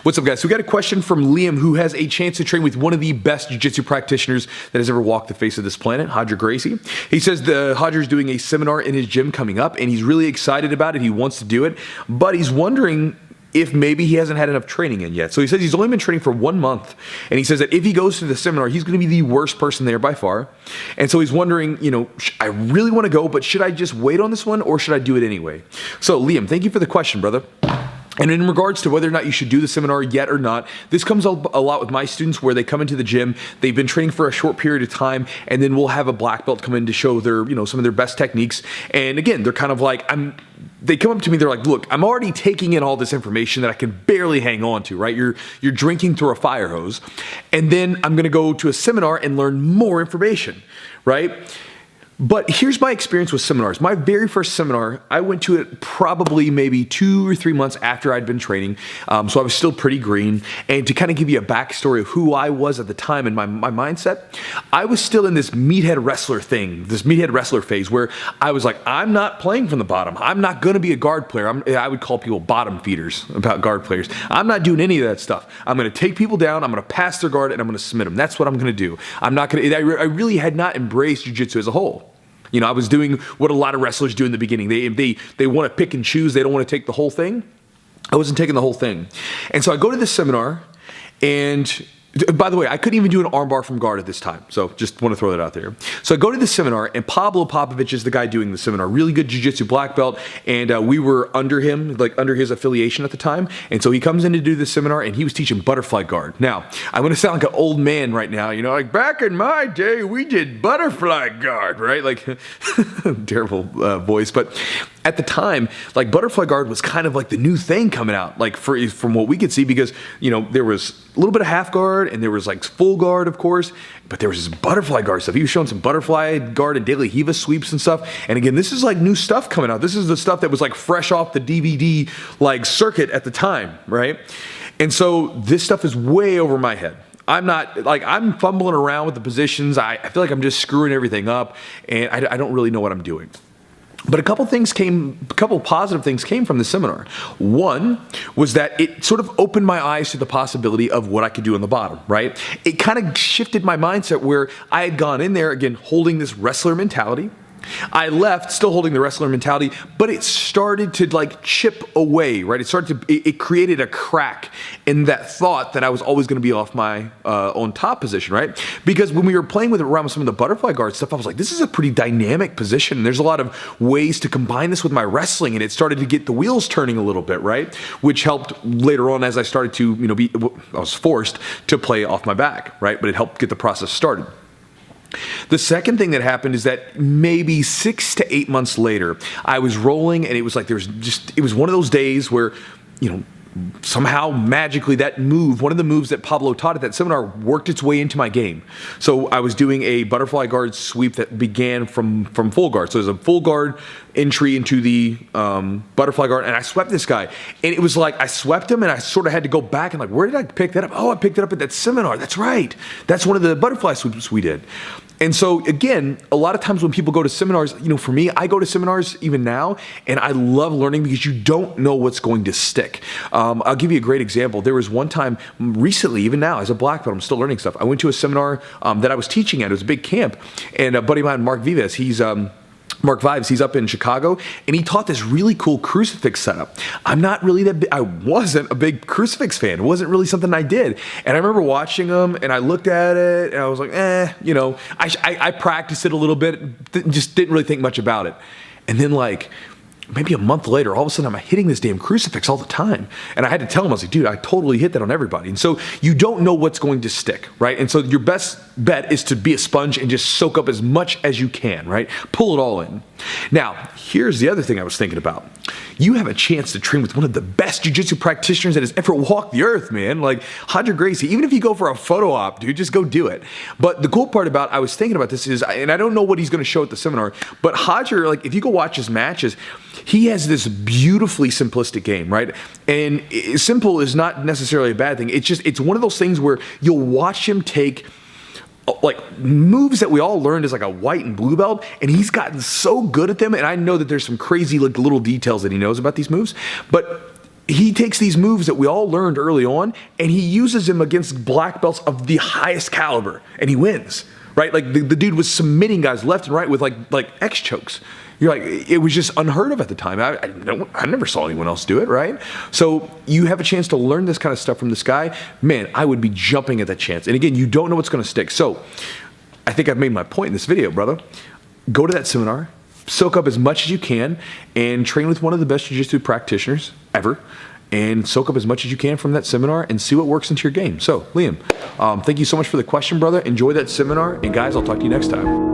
What's up, guys? So we got a question from Liam, who has a chance to train with one of the best jiu-jitsu practitioners that has ever walked the face of this planet, Roger Gracie. He says Roger's doing a seminar in his gym coming up, and he's really excited about it. He wants to do it, but he's wondering if maybe he hasn't had enough training in yet. So he says he's only been training for 1 month, and he says that if he goes to the seminar, he's going to be the worst person there by far. And so he's wondering, I really want to go, but should I just wait on this one, or should I do it anyway? So Liam, thank you for the question, brother. And in regards to whether or not you should do the seminar yet or not, this comes up a lot with my students where they come into the gym, they've been training for a short period of time, and then we'll have a black belt come in to show their, some of their best techniques. And again, they're kind of like, they come up to me, they're like, look, I'm already taking in all this information that I can barely hang on to, right? You're drinking through a fire hose. And then I'm gonna go to a seminar and learn more information, right? But here's my experience with seminars. My very first seminar, I went to it probably maybe 2 or 3 months after I'd been training. So I was still pretty green. And to kind of give you a backstory of who I was at the time and my mindset, I was still in this meathead wrestler thing, this meathead wrestler phase where I was like, I'm not playing from the bottom. I'm not going to be a guard player. I would call people bottom feeders about guard players. I'm not doing any of that stuff. I'm going to take people down. I'm going to pass their guard and I'm going to submit them. That's what I'm going to do. I'm not going to, I really had not embraced jiu-jitsu as a whole. I was doing what a lot of wrestlers do in the beginning. They want to pick and choose. They don't want to take the whole thing. I wasn't taking the whole thing. And so I go to this seminar, and by the way, I couldn't even do an armbar from guard at this time. So just want to throw that out there. So I go to the seminar, and Pablo Popovich is the guy doing the seminar. Really good jiu-jitsu black belt, and we were under him, like under his affiliation at the time. And so he comes in to do the seminar, and he was teaching butterfly guard. Now, I'm going to sound like an old man right now. Like back in my day, we did butterfly guard, right? Like terrible voice, but at the time, like butterfly guard was kind of like the new thing coming out, like from what we could see, because there was a little bit of half guard and there was like full guard, of course, but there was this butterfly guard stuff. He was showing some butterfly guard and daily Hiva sweeps and stuff. And again, this is like new stuff coming out. This is the stuff that was like fresh off the DVD like circuit at the time, right? And so this stuff is way over my head. I'm fumbling around with the positions. I feel like I'm just screwing everything up, and I don't really know what I'm doing. But a couple positive things came from the seminar. One was that it sort of opened my eyes to the possibility of what I could do on the bottom, right? It kind of shifted my mindset where I had gone in there, again, holding this wrestler mentality. I left still holding the wrestler mentality, but it started to like chip away, right? It created a crack in that thought that I was always going to be off my on top position, right? Because when we were playing around with some of the butterfly guard stuff, I was like, this is a pretty dynamic position. And there's a lot of ways to combine this with my wrestling, and it started to get the wheels turning a little bit, right? Which helped later on as I started to, I was forced to play off my back, right? But it helped get the process started. The second thing that happened is that maybe 6 to 8 months later, I was rolling, and it was like it was one of those days where, somehow magically that move, one of the moves that Pablo taught at that seminar, worked its way into my game. So I was doing a butterfly guard sweep that began from full guard. So there's a full guard entry into the butterfly guard, and I swept this guy. And it was like I swept him, and I sort of had to go back and like, where did I pick that up? Oh, I picked it up at that seminar. That's right. That's one of the butterfly sweeps we did. And so again, a lot of times when people go to seminars, for me, I go to seminars even now, and I love learning because you don't know what's going to stick. I'll give you a great example. There was one time recently, even now, as a black belt, I'm still learning stuff. I went to a seminar that I was teaching at. It was a big camp, and a buddy of mine, Mark Vives, Mark Vives, he's up in Chicago, and he taught this really cool crucifix setup. I wasn't a big crucifix fan. It wasn't really something I did. And I remember watching him, and I looked at it, and I was like, I practiced it a little bit, just didn't really think much about it. And then like, maybe a month later, all of a sudden I'm hitting this damn crucifix all the time. And I had to tell him, I was like, dude, I totally hit that on everybody. And so you don't know what's going to stick, right? And so your best bet is to be a sponge and just soak up as much as you can, right? Pull it all in. Now, here's the other thing I was thinking about. You have a chance to train with one of the best jiu-jitsu practitioners that has ever walked the earth, man. Like Roger Gracie. Even if you go for a photo op, dude, just go do it. But the cool part about, I was thinking about this is, and I don't know what he's going to show at the seminar, but Roger, like if you go watch his matches, he has this beautifully simplistic game, right? And simple is not necessarily a bad thing. It's one of those things where you'll watch him take like moves that we all learned as like a white and blue belt, and he's gotten so good at them. And I know that there's some crazy like little details that he knows about these moves, but he takes these moves that we all learned early on and he uses them against black belts of the highest caliber and he wins, right? Like the dude was submitting guys left and right with like X chokes. You're like, it was just unheard of at the time. I never saw anyone else do it, right? So you have a chance to learn this kind of stuff from this guy. Man, I would be jumping at that chance. And again, you don't know what's going to stick. So I think I've made my point in this video, brother. Go to that seminar, soak up as much as you can, and train with one of the best jiu-jitsu practitioners ever. And soak up as much as you can from that seminar and see what works into your game. So, Liam, thank you so much for the question, brother. Enjoy that seminar. And guys, I'll talk to you next time.